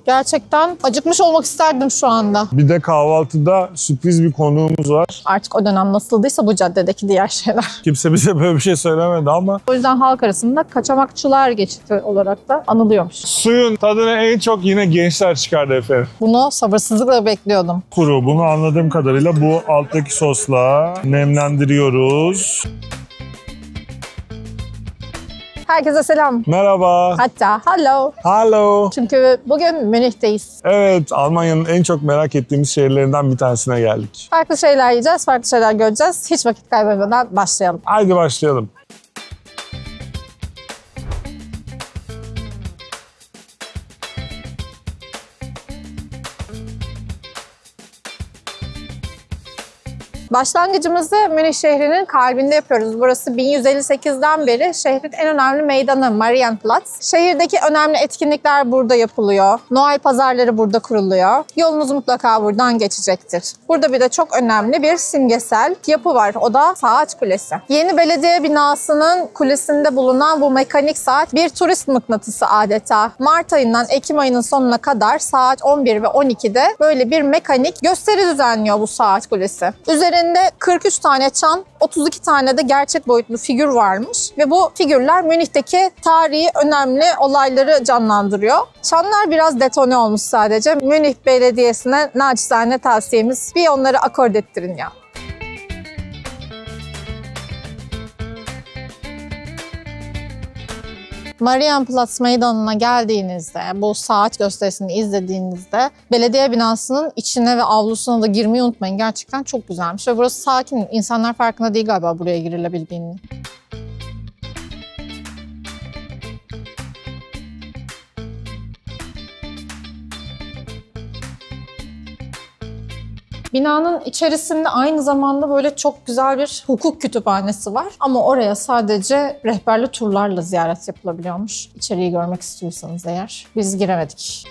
Gerçekten acıkmış olmak isterdim şu anda. Bir de kahvaltıda sürpriz bir konuğumuz var. Artık o dönem nasıldıysa bu caddedeki diğer şeyler. Kimse bize böyle bir şey söylemedi ama. O yüzden halk arasında kaçamakçılar geçiti olarak da anılıyormuş. Suyun tadını en çok yine gençler çıkardı efendim. Bunu sabırsızlıkla bekliyordum. Kuru. Bunu anladığım kadarıyla bu alttaki sosla nemlendiriyoruz. Herkese selam. Merhaba. Hatta hello. Hello. Çünkü bugün Münih'teyiz. Evet, Almanya'nın en çok merak ettiğimiz şehirlerinden bir tanesine geldik. Farklı şeyler yiyeceğiz, farklı şeyler göreceğiz. Hiç vakit kaybetmeden başlayalım. Haydi başlayalım. Başlangıcımızı Münih şehrinin kalbinde yapıyoruz. Burası 1158'den beri şehrin en önemli meydanı Marienplatz. Şehirdeki önemli etkinlikler burada yapılıyor. Noel pazarları burada kuruluyor. Yolunuz mutlaka buradan geçecektir. Burada bir de çok önemli bir simgesel yapı var. O da saat kulesi. Yeni belediye binasının kulesinde bulunan bu mekanik saat bir turist mıknatısı adeta. Mart ayından Ekim ayının sonuna kadar saat 11 ve 12'de böyle bir mekanik gösteri düzenliyor bu saat kulesi. Üzerinde 43 tane çan, 32 tane de gerçek boyutlu figür varmış ve bu figürler Münih'teki tarihi önemli olayları canlandırıyor. Çanlar biraz detone olmuş sadece. Münih Belediyesi'ne naçizane tavsiyemiz bir onları akord ettirin ya. Marienplatz meydanına geldiğinizde, bu saat gösterisini izlediğinizde belediye binasının içine ve avlusuna da girmeyi unutmayın. Gerçekten çok güzelmiş ve burası sakin. İnsanlar farkında değil galiba buraya girilebildiğini. Binanın içerisinde aynı zamanda böyle çok güzel bir hukuk kütüphanesi var. Ama oraya sadece rehberli turlarla ziyaret yapılabiliyormuş. İçeriği görmek istiyorsanız eğer. Biz giremedik.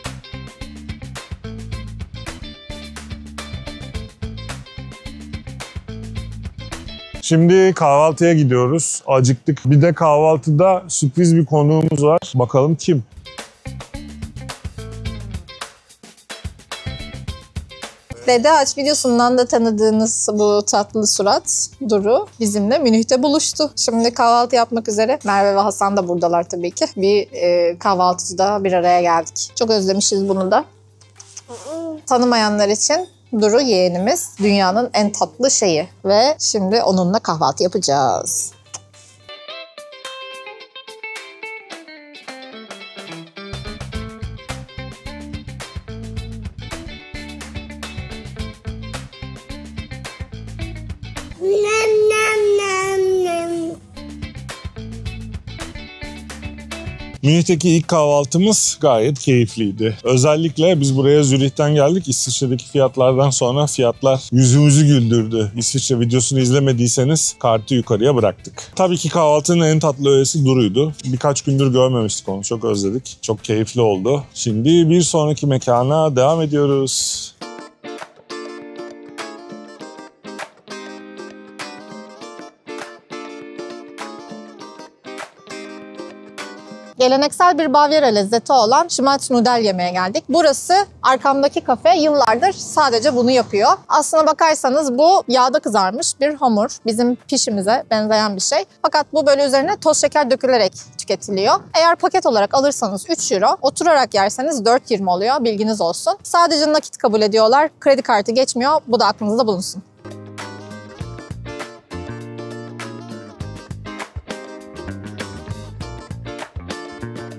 Şimdi kahvaltıya gidiyoruz. Acıktık. Bir de kahvaltıda sürpriz bir konuğumuz var. Bakalım kim? Dede Ağaç videosundan da tanıdığınız bu tatlı surat Duru bizimle Münih'te buluştu. Şimdi kahvaltı yapmak üzere. Merve ve Hasan da buradalar tabii ki. Bir kahvaltıda bir araya geldik. Çok özlemişiz bunu da. Tanımayanlar için Duru yeğenimiz. Dünyanın en tatlı şeyi. Ve şimdi onunla kahvaltı yapacağız. Münih'teki ilk kahvaltımız gayet keyifliydi. Özellikle biz buraya Zürih'ten geldik. İsviçre'deki fiyatlardan sonra fiyatlar yüzümüzü güldürdü. İsviçre videosunu izlemediyseniz kartı yukarıya bıraktık. Tabii ki kahvaltının en tatlı öğesi Duru'ydu. Birkaç gündür görmemiştik onu. Çok özledik. Çok keyifli oldu. Şimdi bir sonraki mekana devam ediyoruz. Geleneksel bir Bavyera lezzeti olan Schmalznudel yemeye geldik. Burası arkamdaki kafe yıllardır sadece bunu yapıyor. Aslına bakarsanız bu yağda kızarmış bir hamur. Bizim pişimize benzeyen bir şey. Fakat bu böyle üzerine toz şeker dökülerek tüketiliyor. Eğer paket olarak alırsanız 3 euro, oturarak yerseniz 4,20 oluyor. Bilginiz olsun. Sadece nakit kabul ediyorlar. Kredi kartı geçmiyor. Bu da aklınızda bulunsun.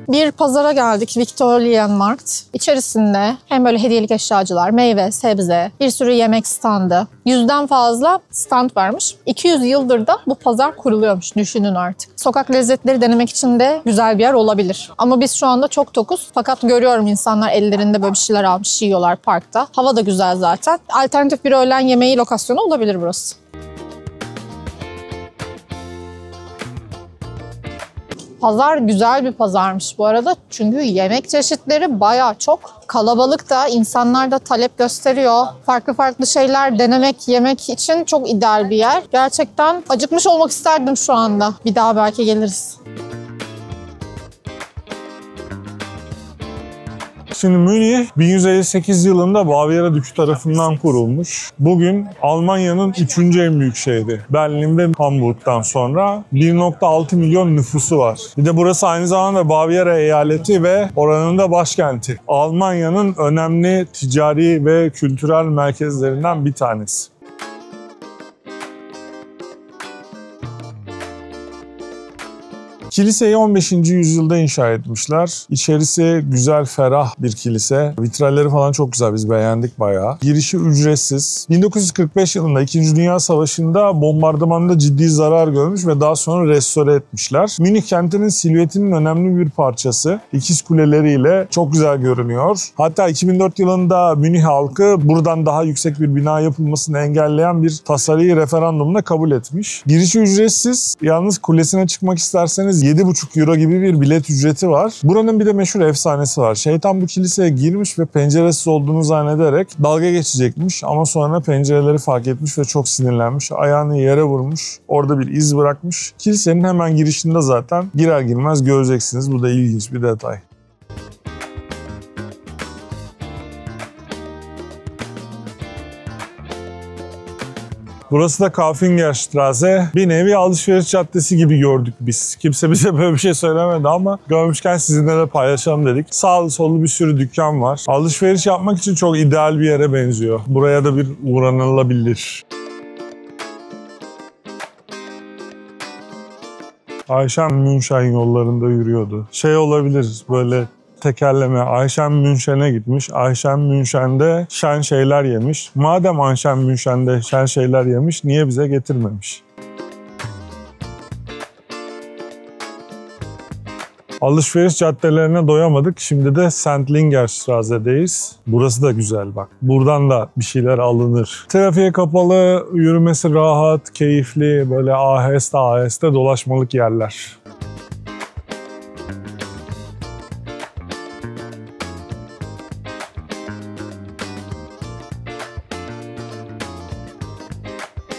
Bir pazara geldik, Viktualienmarkt. İçerisinde hem böyle hediyelik eşyacılar, meyve, sebze, bir sürü yemek standı. 100'den fazla stand varmış. 200 yıldır da bu pazar kuruluyormuş, düşünün artık. Sokak lezzetleri denemek için de güzel bir yer olabilir. Ama biz şu anda çok tokuz. Fakat görüyorum insanlar ellerinde böyle bir şeyler almış, yiyorlar parkta. Hava da güzel zaten. Alternatif bir öğlen yemeği lokasyonu olabilir burası. Pazar güzel bir pazarmış bu arada. Çünkü yemek çeşitleri bayağı çok. Kalabalık da, insanlar da talep gösteriyor. Farklı farklı şeyler denemek, yemek için çok ideal bir yer. Gerçekten acıkmış olmak isterdim şu anda. Bir daha belki geliriz. Şimdi Münih 1158 yılında Bavyera Dükü tarafından kurulmuş. Bugün Almanya'nın 3. en büyük şehri. Berlin ve Hamburg'dan sonra 1,6 milyon nüfusu var. Bir de burası aynı zamanda Bavyera eyaleti ve oranın da başkenti. Almanya'nın önemli ticari ve kültürel merkezlerinden bir tanesi. Kiliseyi 15. yüzyılda inşa etmişler. İçerisi güzel, ferah bir kilise. Vitralleri falan çok güzel, biz beğendik bayağı. Girişi ücretsiz. 1945 yılında 2. Dünya Savaşı'nda bombardımanda ciddi zarar görmüş ve daha sonra restore etmişler. Münih kentinin silüetinin önemli bir parçası. İkiz kuleleriyle çok güzel görünüyor. Hatta 2004 yılında Münih halkı buradan daha yüksek bir bina yapılmasını engelleyen bir tasarıyı referandumla kabul etmiş. Girişi ücretsiz. Yalnız kulesine çıkmak isterseniz 7,5 euro gibi bir bilet ücreti var. Buranın bir de meşhur efsanesi var. Şeytan bu kiliseye girmiş ve penceresiz olduğunu zannederek dalga geçecekmiş ama sonra pencereleri fark etmiş ve çok sinirlenmiş. Ayağını yere vurmuş. Orada bir iz bırakmış. Kilisenin hemen girişinde zaten girer girmez göreceksiniz. Bu da ilginç bir detay. Burası da Kaufengerstraße. Bir nevi alışveriş caddesi gibi gördük biz. Kimse bize böyle bir şey söylemedi ama görmüşken sizinle de paylaşalım dedik. Sağlı sollu bir sürü dükkan var. Alışveriş yapmak için çok ideal bir yere benziyor. Buraya da bir uğranılabilir. Ayşen München yollarında yürüyordu. Şey olabilir böyle tekerleme. Ayşen München'e gitmiş. Ayşen München'de şen şeyler yemiş. Madem Ayşen München'de şen şeyler yemiş, niye bize getirmemiş? Alışveriş caddelerine doyamadık. Şimdi de Sendlingerstraße'deyiz. Burası da güzel bak. Buradan da bir şeyler alınır. Trafiğe kapalı, yürümesi rahat, keyifli, böyle aheste aheste dolaşmalık yerler.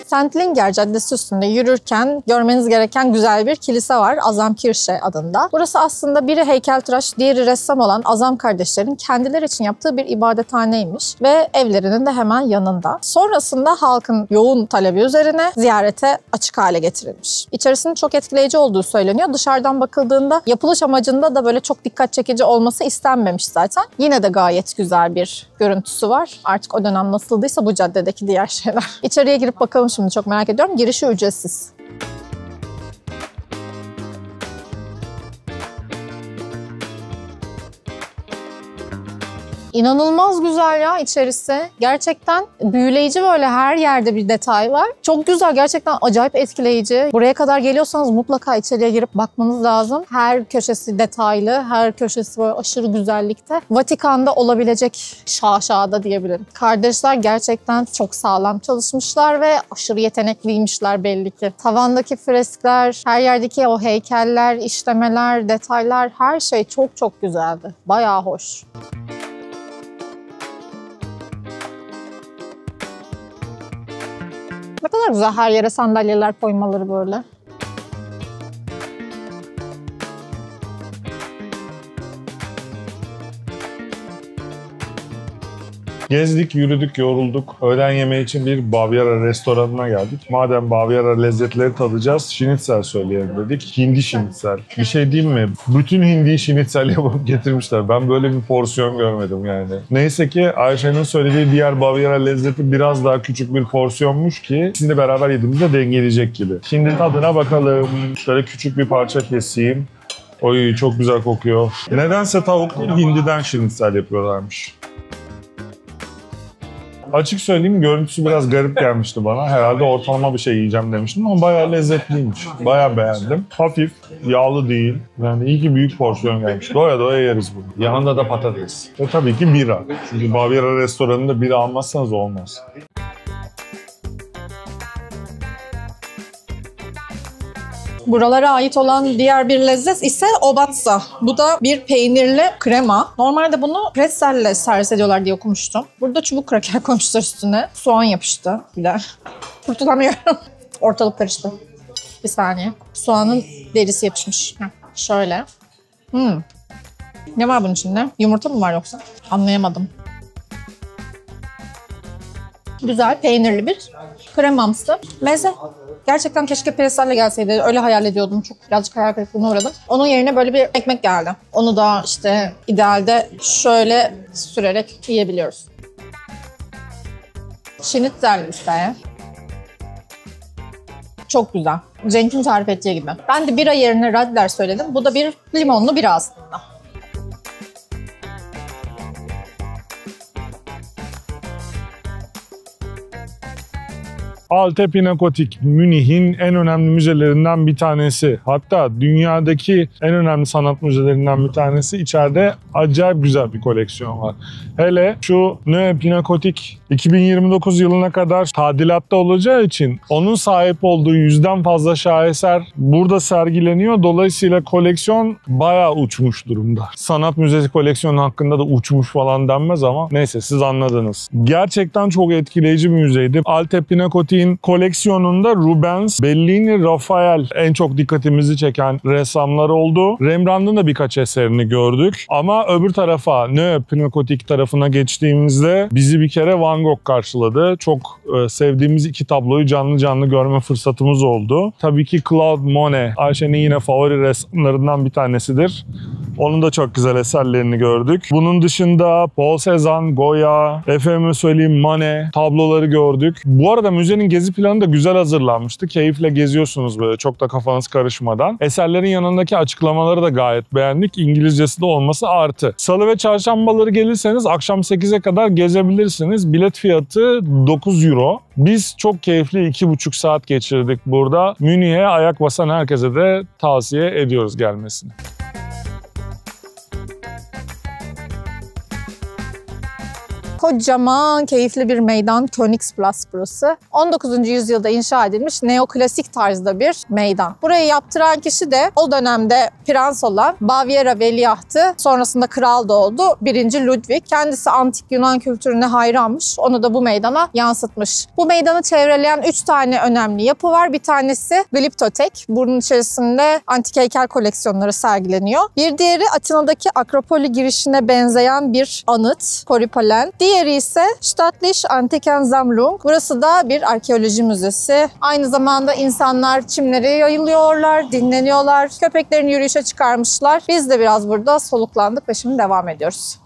Sendlinger Caddesi üstünde yürürken görmeniz gereken güzel bir kilise var. Azamkirche adında. Burası aslında biri heykeltıraş, diğeri ressam olan Azam kardeşlerin kendileri için yaptığı bir ibadethaneymiş ve evlerinin de hemen yanında. Sonrasında halkın yoğun talebi üzerine ziyarete açık hale getirilmiş. İçerisinin çok etkileyici olduğu söyleniyor. Dışarıdan bakıldığında yapılış amacında da böyle çok dikkat çekici olması istenmemiş zaten. Yine de gayet güzel bir görüntüsü var. Artık o dönem nasıldıysa bu caddedeki diğer şeyler. İçeriye girip bakalım şimdi, çok merak ediyorum. Girişi ücretsiz. İnanılmaz güzel ya içerisi. Gerçekten büyüleyici, böyle her yerde bir detay var. Çok güzel, gerçekten acayip etkileyici. Buraya kadar geliyorsanız mutlaka içeriye girip bakmanız lazım. Her köşesi detaylı, her köşesi böyle aşırı güzellikte. Vatikan'da olabilecek şaşada diyebilirim. Kardeşler gerçekten çok sağlam çalışmışlar ve aşırı yetenekliymişler belli ki. Tavandaki freskler, her yerdeki o heykeller, işlemeler, detaylar, her şey çok çok güzeldi. Bayağı hoş. Ne kadar güzel her yere sandalyeler koymaları böyle. Gezdik, yürüdük, yorulduk. Öğlen yemeği için bir Bavyera restoranına geldik. Madem Bavyera lezzetleri tadacağız, şinitzel söyleyelim dedik. Hindi şinitzel. Bir şey diyeyim mi? Bütün hindiyi şinitzel yapıp getirmişler. Ben böyle bir porsiyon görmedim yani. Neyse ki Ayşe'nin söylediği diğer Bavyera lezzeti biraz daha küçük bir porsiyonmuş ki ikisini beraber yediğimizde dengeleyecek gibi. Şimdi tadına bakalım. Şöyle küçük bir parça keseyim. Oy, çok güzel kokuyor. Nedense tavuk hindiden şinitzel yapıyorlarmış. Açık söyleyeyim, görüntüsü biraz garip gelmişti bana. Herhalde ortalama bir şey yiyeceğim demiştim ama bayağı lezzetliymiş. Bayağı beğendim. Hafif, yağlı değil. Yani iyi ki büyük porsiyon gelmiş. Doya doya yeriz bunu. Yanında da patates. Ve tabii ki bira. Çünkü Bavyera restoranında bira almazsanız olmaz. Buralara ait olan diğer bir lezzet ise obatsa. Bu da bir peynirli krema. Normalde bunu pretzelle servis ediyorlar diye okumuştum. Burada çubuk kraker koymuşlar üstüne. Soğan yapıştı bir de. Kurtulamıyorum. Ortalık karıştı. Bir saniye. Soğanın derisi yapışmış. Şöyle. Ne var bunun içinde? Yumurta mı var yoksa? Anlayamadım. Güzel, peynirli bir kremamsı meze. Gerçekten keşke pretzel gelseydi. Öyle hayal ediyordum. Birazcık hayal kırıklığına uğradım. Onun yerine böyle bir ekmek geldi. Onu da işte idealde şöyle sürerek yiyebiliyoruz. Schnitzel işte. Çok güzel. Cenk'in tarif ettiği gibi. Ben de bira yerine Radler söyledim. Bu da bir limonlu bira aslında. Alte Pinakothek, Münih'in en önemli müzelerinden bir tanesi. Hatta dünyadaki en önemli sanat müzelerinden bir tanesi. İçeride acayip güzel bir koleksiyon var. Hele şu Neue Pinakothek 2029 yılına kadar tadilatta olacağı için onun sahip olduğu 100'den fazla şaheser burada sergileniyor. Dolayısıyla koleksiyon bayağı uçmuş durumda. Sanat müzesi koleksiyonu hakkında da uçmuş falan denmez ama neyse siz anladınız. Gerçekten çok etkileyici bir müzeydi. Alte Pinakothek'in koleksiyonunda Rubens, Bellini, Rafael en çok dikkatimizi çeken ressamlar oldu. Rembrandt'ın da birkaç eserini gördük. Ama öbür tarafa, Neue Pinakothek tarafına geçtiğimizde bizi bir kere Van Gogh karşıladı. Çok sevdiğimiz iki tabloyu canlı canlı görme fırsatımız oldu. Tabii ki Claude Monet, Ayşe'nin yine favori ressamlarından bir tanesidir. Onun da çok güzel eserlerini gördük. Bunun dışında Paul Cézanne, Goya, efendime söyleyeyim Manet tabloları gördük. Bu arada müzenin gezi planı da güzel hazırlanmıştı. Keyifle geziyorsunuz böyle çok da kafanız karışmadan. Eserlerin yanındaki açıklamaları da gayet beğendik. İngilizcesi de olması artı. Salı ve çarşambaları gelirseniz akşam 8'e kadar gezebilirsiniz. Bilet fiyatı 9 euro. Biz çok keyifli 2,5 saat geçirdik burada. Münih'e ayak basan herkese de tavsiye ediyoruz gelmesini. Kocaman, keyifli bir meydan Königsplatz burası. 19. yüzyılda inşa edilmiş neoklasik tarzda bir meydan. Burayı yaptıran kişi de o dönemde prens olan Baviera veliahtı. Sonrasında kral da oldu. 1. Ludwig. Kendisi antik Yunan kültürüne hayranmış. Onu da bu meydana yansıtmış. Bu meydanı çevreleyen 3 tane önemli yapı var. Bir tanesi Glyptotek. Bunun içerisinde antik heykel koleksiyonları sergileniyor. Bir diğeri Atina'daki Akropoli girişine benzeyen bir anıt, Koripalen. Diğeri ise Staatliche Antikensammlung. Burası da bir arkeoloji müzesi. Aynı zamanda insanlar çimlere yayılıyorlar, dinleniyorlar. Köpeklerini yürüyüşe çıkarmışlar. Biz de biraz burada soluklandık ve şimdi devam ediyoruz.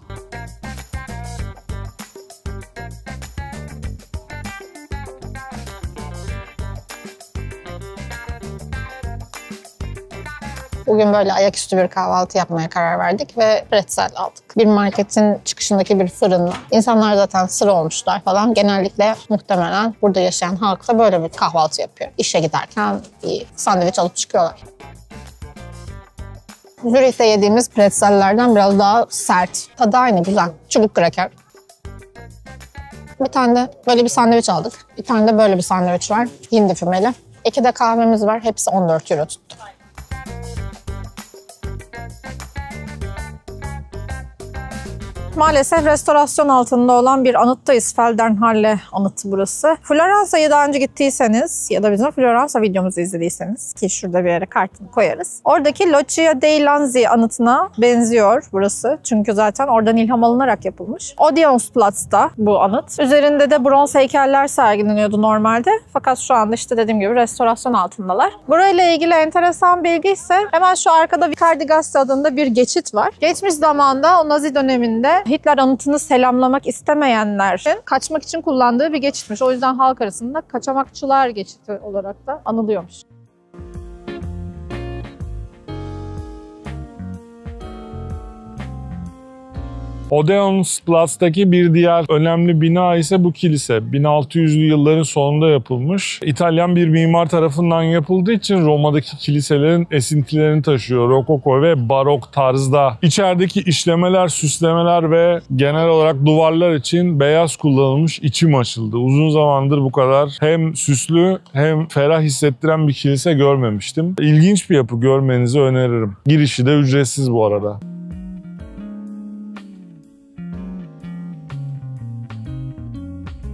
Bugün böyle ayaküstü bir kahvaltı yapmaya karar verdik ve pretzel aldık. Bir marketin çıkışındaki bir fırında. İnsanlar zaten sıra olmuşlar falan. Genellikle muhtemelen burada yaşayan halk da böyle bir kahvaltı yapıyor. İşe giderken bir sandviç alıp çıkıyorlar. Zürih'te yediğimiz pretzellerden biraz daha sert. Tadı aynı, güzel. Çubuk kraker. Bir tane de böyle bir sandviç aldık. Bir tane de böyle bir sandviç var. Hindi fümeli. 2 de kahvemiz var. Hepsi 14 euro tuttu. Maalesef restorasyon altında olan bir anıttayız. Feldherrnhalle anıtı burası. Floransa'ya daha önce gittiyseniz ya da bizim Floransa videomuzu izlediyseniz ki şurada bir yere kartını koyarız. Oradaki Loggia dei Lanzi anıtına benziyor burası. Çünkü zaten oradan ilham alınarak yapılmış. Odeonsplatz'ta bu anıt. Üzerinde de bronz heykeller sergileniyordu normalde. Fakat şu anda işte dediğim gibi restorasyon altındalar. Burayla ilgili enteresan bilgi ise hemen şu arkada Vicardi Gassi adında bir geçit var. Geçmiş zamanda o Nazi döneminde Hitler anıtını selamlamak istemeyenlerin kaçmak için kullandığı bir geçitmiş. O yüzden halk arasında kaçamakçılar geçiti olarak da anılıyormuş. Odeonsplatz'taki bir diğer önemli bina ise bu kilise. 1600'lü yılların sonunda yapılmış. İtalyan bir mimar tarafından yapıldığı için Roma'daki kiliselerin esintilerini taşıyor. Rokoko ve barok tarzda. İçerideki işlemeler, süslemeler ve genel olarak duvarlar için beyaz kullanılmış, içim açıldı. Uzun zamandır bu kadar hem süslü hem ferah hissettiren bir kilise görmemiştim. İlginç bir yapı, görmenizi öneririm. Girişi de ücretsiz bu arada.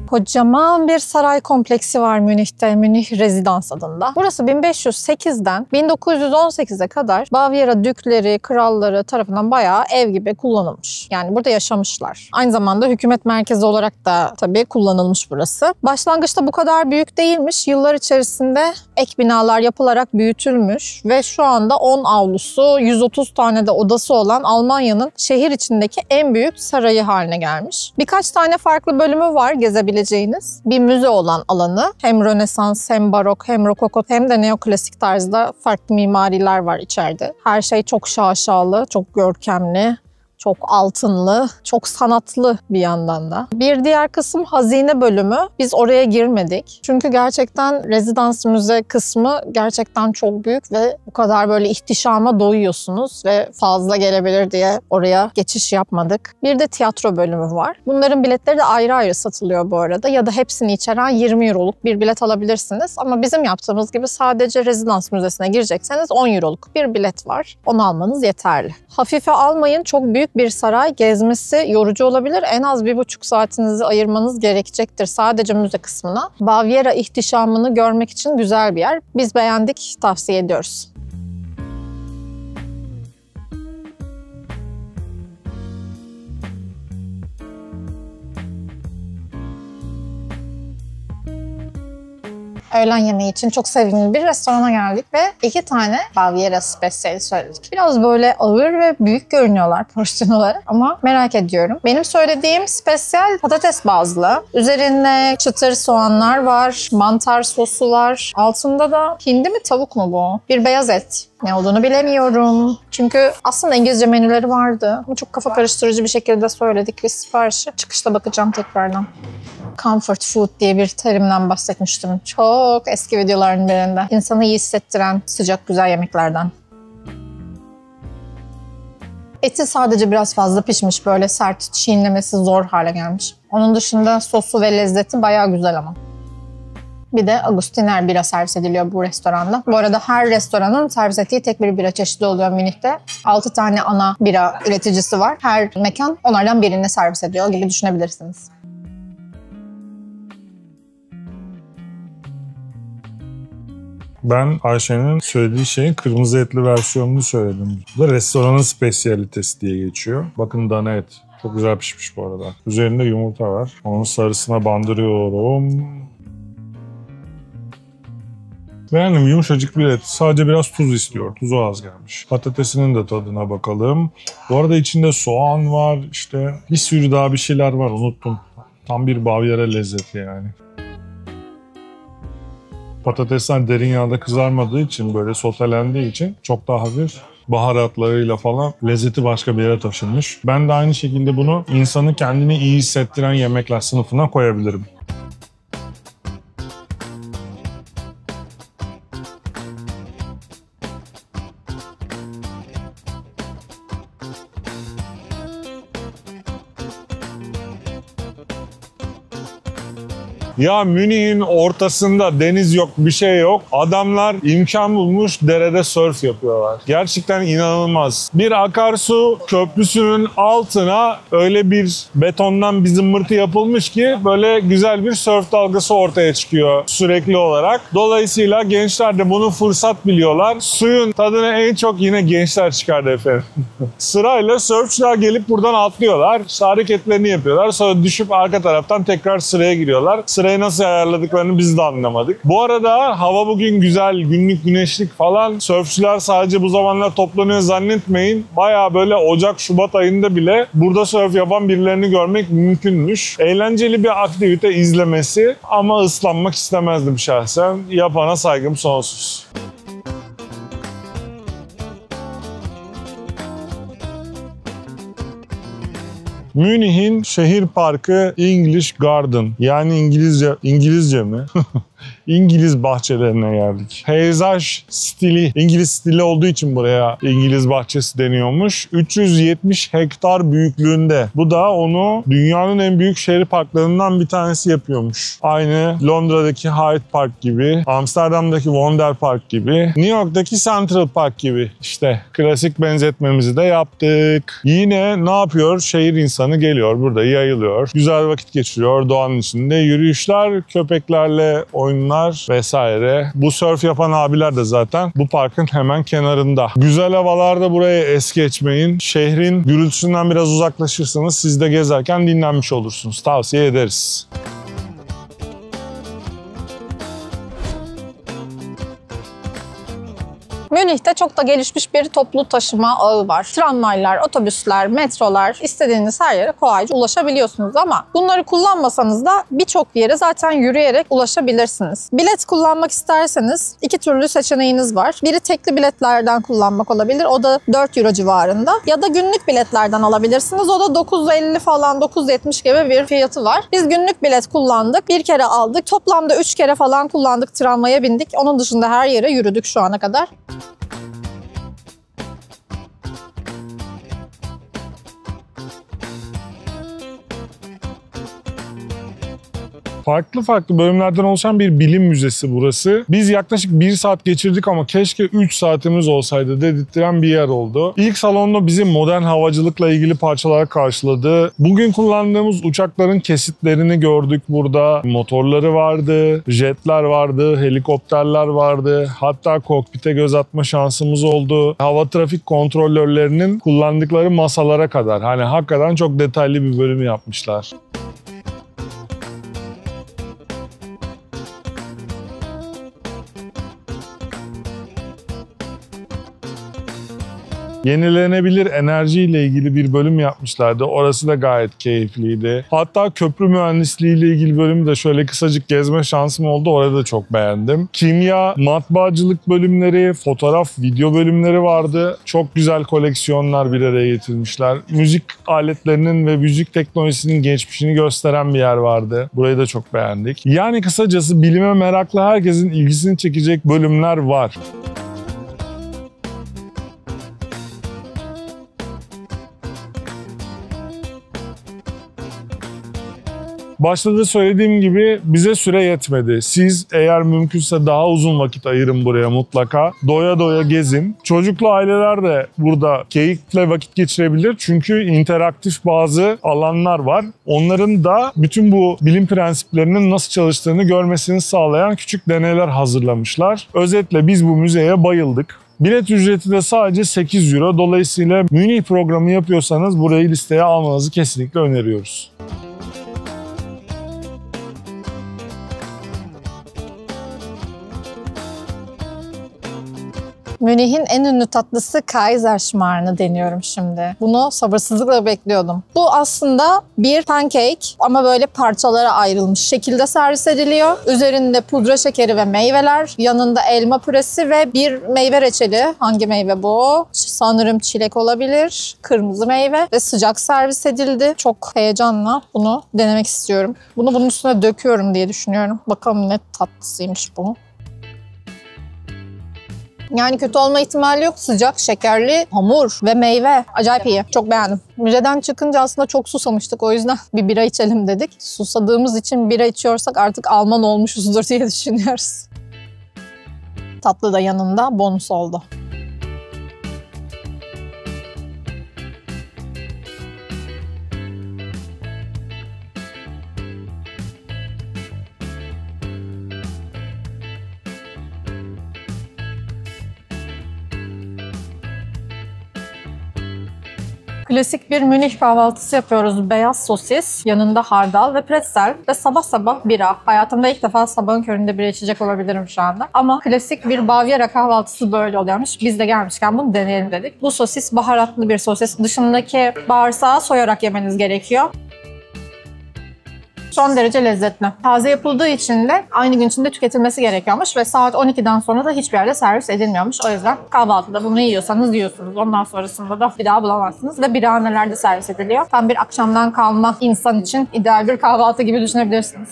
Kocaman bir saray kompleksi var Münih'te, Münih Rezidans adında. Burası 1508'den 1918'e kadar Bavyera dükleri, kralları tarafından bayağı ev gibi kullanılmış. Yani burada yaşamışlar. Aynı zamanda hükümet merkezi olarak da tabii kullanılmış burası. Başlangıçta bu kadar büyük değilmiş. Yıllar içerisinde ek binalar yapılarak büyütülmüş ve şu anda 10 avlusu, 130 tane de odası olan Almanya'nın şehir içindeki en büyük sarayı haline gelmiş. Birkaç tane farklı bölümü var gezebileceğiniz. Bir müze olan alanı. Hem Rönesans, hem Barok, hem Rokoko, hem de neoklasik tarzda farklı mimariler var içeride. Her şey çok şaşalı, çok görkemli. Çok altınlı, çok sanatlı bir yandan da. Bir diğer kısım hazine bölümü. Biz oraya girmedik. Çünkü gerçekten rezidans müze kısmı gerçekten çok büyük ve bu kadar böyle ihtişama doyuyorsunuz ve fazla gelebilir diye oraya geçiş yapmadık. Bir de tiyatro bölümü var. Bunların biletleri de ayrı ayrı satılıyor bu arada. Ya da hepsini içeren 20 euroluk bir bilet alabilirsiniz. Ama bizim yaptığımız gibi sadece rezidans müzesine girecekseniz 10 euroluk bir bilet var. Onu almanız yeterli. Hafife almayın, çok büyük bir saray, gezmesi yorucu olabilir. En az 1,5 saatinizi ayırmanız gerekecektir sadece müze kısmına. Bavyera ihtişamını görmek için güzel bir yer. Biz beğendik, tavsiye ediyoruz. Öğlen yemeği için çok sevimli bir restorana geldik ve 2 tane Bavyera spesiyeli söyledik. Biraz böyle ağır ve büyük görünüyorlar porsiyon olarak ama merak ediyorum. Benim söylediğim spesiyel patates bazlı. Üzerinde çıtır soğanlar var, mantar sosu var. Altında da hindi mi tavuk mu bu? Bir beyaz et. Ne olduğunu bilemiyorum. Çünkü aslında İngilizce menüleri vardı. Ama çok kafa karıştırıcı bir şekilde söyledik biz siparişi. Çıkışta bakacağım tekrardan. Comfort food diye bir terimden bahsetmiştim. Çok eski videoların birinde. İnsanı iyi hissettiren sıcak güzel yemeklerden. Eti sadece biraz fazla pişmiş. Böyle sert, çiğnemesi zor hale gelmiş. Onun dışında sosu ve lezzeti bayağı güzel ama. Bir de Augustiner bira servis ediliyor bu restoranda. Bu arada her restoranın servis ettiği tek bir bira çeşidi oluyor Münih'te. 6 tane ana bira üreticisi var. Her mekan onlardan birini servis ediyor gibi düşünebilirsiniz. Ben Ayşe'nin söylediği şeyin kırmızı etli versiyonunu söyledim. Bu da restoranın spesiyalitesi diye geçiyor. Bakın dana et. Çok güzel pişmiş bu arada. Üzerinde yumurta var. Onun sarısına bandırıyorum. Beğendim, yumuşacık bir et. Sadece biraz tuz istiyor. Tuzu az gelmiş. Patatesinin de tadına bakalım. Bu arada içinde soğan var. İşte bir sürü daha bir şeyler var. Unuttum. Tam bir Bavyera lezzeti yani. Patatesler derin yağda kızarmadığı için, böyle sotelendiği için çok daha hafif baharatlarıyla falan lezzeti başka bir yere taşınmış. Ben de aynı şekilde bunu insanı kendini iyi hissettiren yemekler sınıfına koyabilirim. Ya Münih'in ortasında deniz yok, bir şey yok. Adamlar imkan bulmuş, derede sörf yapıyorlar. Gerçekten inanılmaz. Bir akarsu köprüsünün altına öyle bir betondan bir zımbırtı yapılmış ki böyle güzel bir sörf dalgası ortaya çıkıyor sürekli olarak. Dolayısıyla gençler de bunu fırsat biliyorlar. Suyun tadını en çok yine gençler çıkardı efendim. Sırayla sörfçüler gelip buradan atlıyorlar. İşte hareketlerini yapıyorlar. Sonra düşüp arka taraftan tekrar sıraya giriyorlar. Sırayı nasıl ayarladıklarını biz de anlamadık. Bu arada hava bugün güzel, günlük güneşlik falan. Sörfçüler sadece bu zamanlar toplanıyor zannetmeyin. Bayağı böyle Ocak, Şubat ayında bile burada sörf yapan birilerini görmek mümkünmüş. Eğlenceli bir aktivite izlemesi ama ıslanmak istemezdim şahsen. Yapana saygım sonsuz. Münih'in şehir parkı English Garden. Yani İngilizce mi? İngiliz bahçelerine geldik. Peyzaj stili, İngiliz stili olduğu için buraya İngiliz bahçesi deniyormuş. 370 hektar büyüklüğünde. Bu da onu dünyanın en büyük şehir parklarından bir tanesi yapıyormuş. Aynı Londra'daki Hyde Park gibi, Amsterdam'daki Wonder Park gibi, New York'taki Central Park gibi. İşte klasik benzetmemizi de yaptık. Yine ne yapıyor? Şehir insanı geliyor burada yayılıyor. Güzel vakit geçiriyor doğanın içinde. Yürüyüşler, köpeklerle oyunlar vesaire. Bu sörf yapan abiler de zaten bu parkın hemen kenarında. Güzel havalarda buraya es geçmeyin. Şehrin gürültüsünden biraz uzaklaşırsanız siz de gezerken dinlenmiş olursunuz. Tavsiye ederiz. Münih'te çok da gelişmiş bir toplu taşıma ağı var. Tramvaylar, otobüsler, metrolar, istediğiniz her yere kolayca ulaşabiliyorsunuz ama bunları kullanmasanız da birçok yere zaten yürüyerek ulaşabilirsiniz. Bilet kullanmak isterseniz iki türlü seçeneğiniz var. Biri tekli biletlerden kullanmak olabilir. O da 4 euro civarında. Ya da günlük biletlerden alabilirsiniz. O da 9.50 falan 9.70 gibi bir fiyatı var. Biz günlük bilet kullandık. Bir kere aldık. Toplamda 3 kere falan kullandık. Tramvaya bindik. Onun dışında her yere yürüdük şu ana kadar. Farklı bölümlerden oluşan bir bilim müzesi burası. Biz yaklaşık 1 saat geçirdik ama keşke 3 saatimiz olsaydı dedirttiren bir yer oldu. İlk salonda bizi modern havacılıkla ilgili parçalar karşıladı. Bugün kullandığımız uçakların kesitlerini gördük burada. Motorları vardı, jetler vardı, helikopterler vardı. Hatta kokpite göz atma şansımız oldu. Hava trafik kontrolörlerinin kullandıkları masalara kadar. Hani hakikaten çok detaylı bir bölüm yapmışlar. Yenilenebilir enerji ile ilgili bir bölüm yapmışlardı. Orası da gayet keyifliydi. Hatta köprü mühendisliği ile ilgili bölümü de şöyle kısacık gezme şansım oldu. Orada da çok beğendim. Kimya, matbaacılık bölümleri, fotoğraf, video bölümleri vardı. Çok güzel koleksiyonlar bir araya getirmişler. Müzik aletlerinin ve müzik teknolojisinin geçmişini gösteren bir yer vardı. Burayı da çok beğendik. Yani kısacası bilime meraklı herkesin ilgisini çekecek bölümler var. Başta da söylediğim gibi bize süre yetmedi. Siz eğer mümkünse daha uzun vakit ayırın buraya mutlaka. Doya doya gezin. Çocuklu aileler de burada keyifle vakit geçirebilir. Çünkü interaktif bazı alanlar var. Onların da bütün bu bilim prensiplerinin nasıl çalıştığını görmesini sağlayan küçük deneyler hazırlamışlar. Özetle biz bu müzeye bayıldık. Bilet ücreti de sadece 8 euro. Dolayısıyla Münih programı yapıyorsanız burayı listeye almanızı kesinlikle öneriyoruz. Münih'in en ünlü tatlısı Kaiserschmarren'ı deniyorum şimdi. Bunu sabırsızlıkla bekliyordum. Bu aslında bir pancake ama böyle parçalara ayrılmış şekilde servis ediliyor. Üzerinde pudra şekeri ve meyveler, yanında elma püresi ve bir meyve reçeli. Hangi meyve bu? Sanırım çilek olabilir. Kırmızı meyve ve sıcak servis edildi. Çok heyecanla bunu denemek istiyorum. Bunu bunun üstüne döküyorum diye düşünüyorum. Bakalım ne tatlısıymış bu. Yani kötü olma ihtimali yok. Sıcak, şekerli, hamur ve meyve. Acayip iyi. Çok beğendim. Müzeden çıkınca aslında çok susamıştık. O yüzden bir bira içelim dedik. Susadığımız için bira içiyorsak artık Alman olmuşuzdur diye düşünüyoruz. Tatlı da yanında bonus oldu. Klasik bir Münih kahvaltısı yapıyoruz. Beyaz sosis, yanında hardal ve pretzel ve sabah sabah bira. Hayatımda ilk defa sabahın köründe bira içecek olabilirim şu anda. Ama klasik bir Bavyera kahvaltısı böyle oluyormuş. Biz de gelmişken bunu deneyelim dedik. Bu sosis baharatlı bir sosis. Dışındaki bağırsağı soyarak yemeniz gerekiyor. Son derece lezzetli. Taze yapıldığı için de aynı gün içinde tüketilmesi gerekiyormuş ve saat 12'den sonra da hiçbir yerde servis edilmiyormuş. O yüzden kahvaltıda bunu yiyorsanız yiyorsunuz. Ondan sonrasında da bir daha bulamazsınız ve birhanelerde servis ediliyor. Tam bir akşamdan kalma insan için ideal bir kahvaltı gibi düşünebilirsiniz.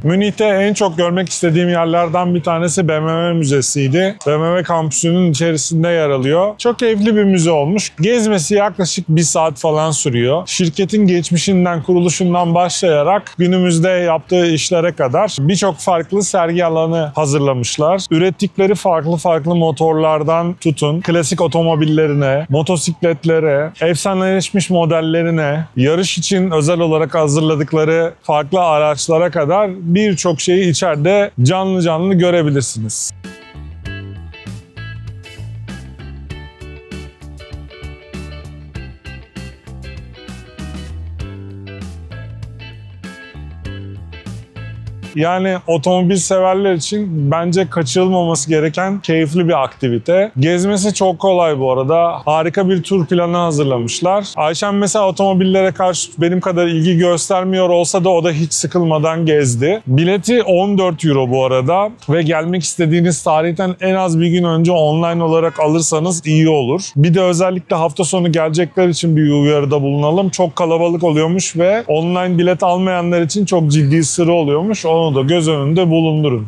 Münih'te en çok görmek istediğim yerlerden bir tanesi BMW Müzesi'ydi. BMW kampüsünün içerisinde yer alıyor. Çok keyifli bir müze olmuş. Gezmesi yaklaşık 1 saat falan sürüyor. Şirketin geçmişinden, kuruluşundan başlayarak günümüzde yaptığı işlere kadar birçok farklı sergi alanı hazırlamışlar. Ürettikleri farklı motorlardan tutun, klasik otomobillerine, motosikletlere, efsaneleşmiş modellerine, yarış için özel olarak hazırladıkları farklı araçlara kadar birçok şeyi içeride canlı canlı görebilirsiniz. Yani otomobil severler için bence kaçırılmaması gereken keyifli bir aktivite. Gezmesi çok kolay bu arada. Harika bir tur planı hazırlamışlar. Ayşem mesela otomobillere karşı benim kadar ilgi göstermiyor olsa da o da hiç sıkılmadan gezdi. Bileti 14 euro bu arada ve gelmek istediğiniz tarihten en az bir gün önce online olarak alırsanız iyi olur. Bir de özellikle hafta sonu gelecekler için bir uyarıda bulunalım. Çok kalabalık oluyormuş ve online bilet almayanlar için çok ciddi sıra oluyormuş. Onu da göz önünde bulundurun.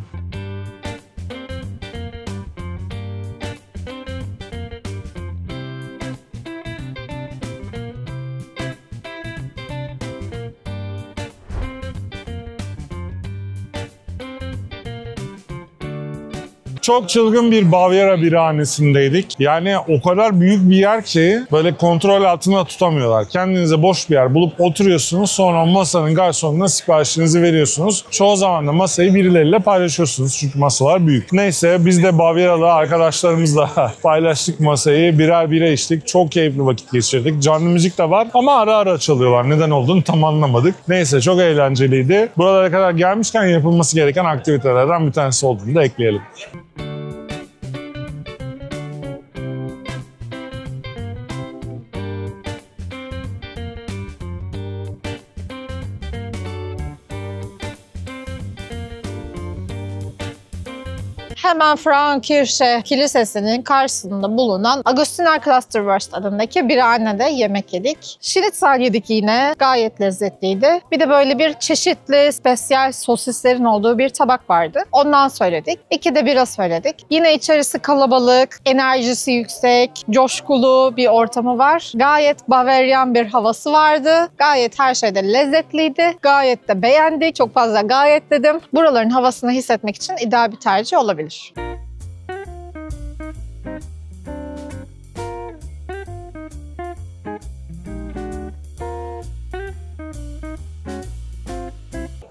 Çok çılgın bir Bavyera birhanesindeydik. Yani o kadar büyük bir yer ki böyle kontrol altında tutamıyorlar. Kendinize boş bir yer bulup oturuyorsunuz. Sonra masanın garsonuna siparişinizi veriyorsunuz. Çoğu zaman da masayı birileriyle paylaşıyorsunuz. Çünkü masalar büyük. Neyse biz de Bavyera'da arkadaşlarımızla paylaştık masayı. Birer bira içtik. Çok keyifli vakit geçirdik. Canlı müzik de var ama ara ara çalıyorlar. Neden olduğunu tam anlamadık. Neyse çok eğlenceliydi. Buralara kadar gelmişken yapılması gereken aktivitelerden bir tanesi olduğunu da ekleyelim. Hemen Frauenkirche Kilisesi'nin karşısında bulunan Augustiner Clusterwurst adındaki birhanede yemek yedik. Schnitzel yedik yine. Gayet lezzetliydi. Bir de böyle bir çeşitli spesiyel sosislerin olduğu bir tabak vardı. Ondan söyledik. 2 de bira söyledik. Yine içerisi kalabalık, enerjisi yüksek, coşkulu bir ortamı var. Gayet Bavaryan bir havası vardı. Gayet her şeyde lezzetliydi. Gayet de beğendik. Çok fazla gayet dedim. Buraların havasını hissetmek için ideal bir tercih olabilir.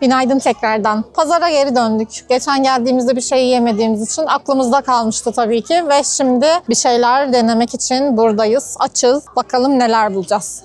Günaydın tekrardan. Pazara geri döndük. Geçen geldiğimizde bir şey yemediğimiz için aklımızda kalmıştı tabii ki ve şimdi bir şeyler denemek için buradayız. Açız. Bakalım neler bulacağız.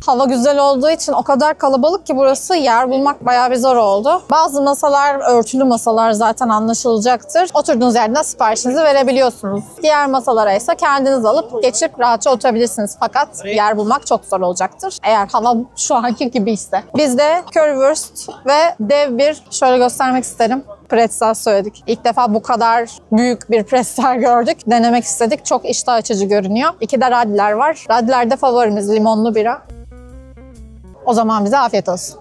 Hava güzel olduğu için o kadar kalabalık ki burası, yer bulmak bayağı bir zor oldu. Bazı masalar örtülü masalar zaten anlaşılacaktır. Oturduğunuz yerden siparişinizi verebiliyorsunuz. Diğer masalara ise kendiniz alıp geçip rahatça oturabilirsiniz. Fakat yer bulmak çok zor olacaktır. Eğer hava şu anki gibi ise. Biz de currywurst ve dev bir, şöyle göstermek isterim, pretzel söyledik. İlk defa bu kadar büyük bir pretzel gördük. Denemek istedik. Çok iştah açıcı görünüyor. 2 de radler var. Radler de favorimiz, limonlu bira. O zaman bize afiyet olsun.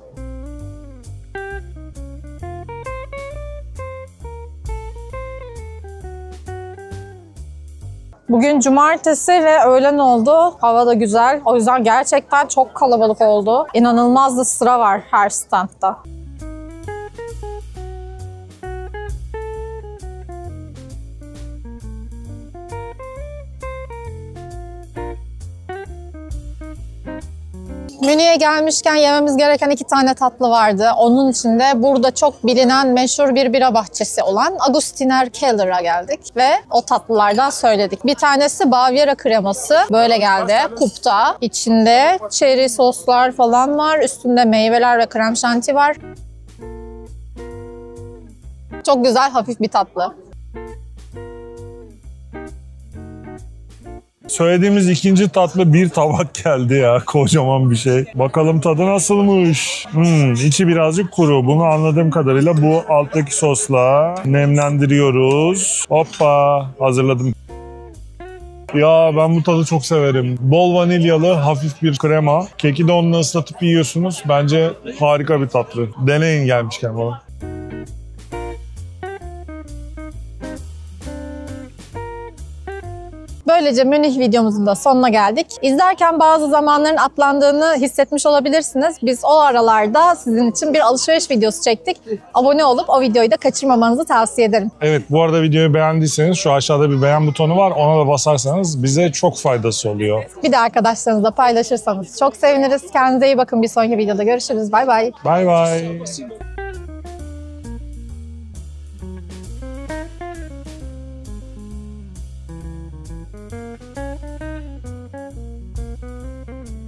Bugün cumartesi ve öğlen oldu. Hava da güzel. O yüzden gerçekten çok kalabalık oldu. İnanılmaz da sıra var her standta. Münih'e gelmişken yememiz gereken 2 tane tatlı vardı. Onun içinde burada çok bilinen meşhur bir bira bahçesi olan Augustiner Keller'a geldik ve o tatlılardan söyledik. Bir tanesi Bavyera kreması. Böyle geldi. Kupta. İçinde cherry soslar falan var. Üstünde meyveler ve krem şanti var. Çok güzel, hafif bir tatlı. Söylediğimiz ikinci tatlı bir tabak geldi ya. Kocaman bir şey. Bakalım tadı nasılmış. İçi birazcık kuru. Bunu anladığım kadarıyla bu alttaki sosla nemlendiriyoruz. Hoppa. Hazırladım. Ya ben bu tadı çok severim. Bol vanilyalı, hafif bir krema. Keki de onunla ıslatıp yiyorsunuz. Bence harika bir tatlı. Deneyin gelmişken falan. Böylece Münih videomuzun da sonuna geldik. İzlerken bazı zamanların atlandığını hissetmiş olabilirsiniz. Biz o aralarda sizin için bir alışveriş videosu çektik. Abone olup o videoyu da kaçırmamanızı tavsiye ederim. Evet, bu arada videoyu beğendiyseniz şu aşağıda bir beğen butonu var. Ona da basarsanız bize çok faydası oluyor. Bir de arkadaşlarınızla paylaşırsanız çok seviniriz. Kendinize iyi bakın. Bir sonraki videoda görüşürüz. Bay bay. Bay bay.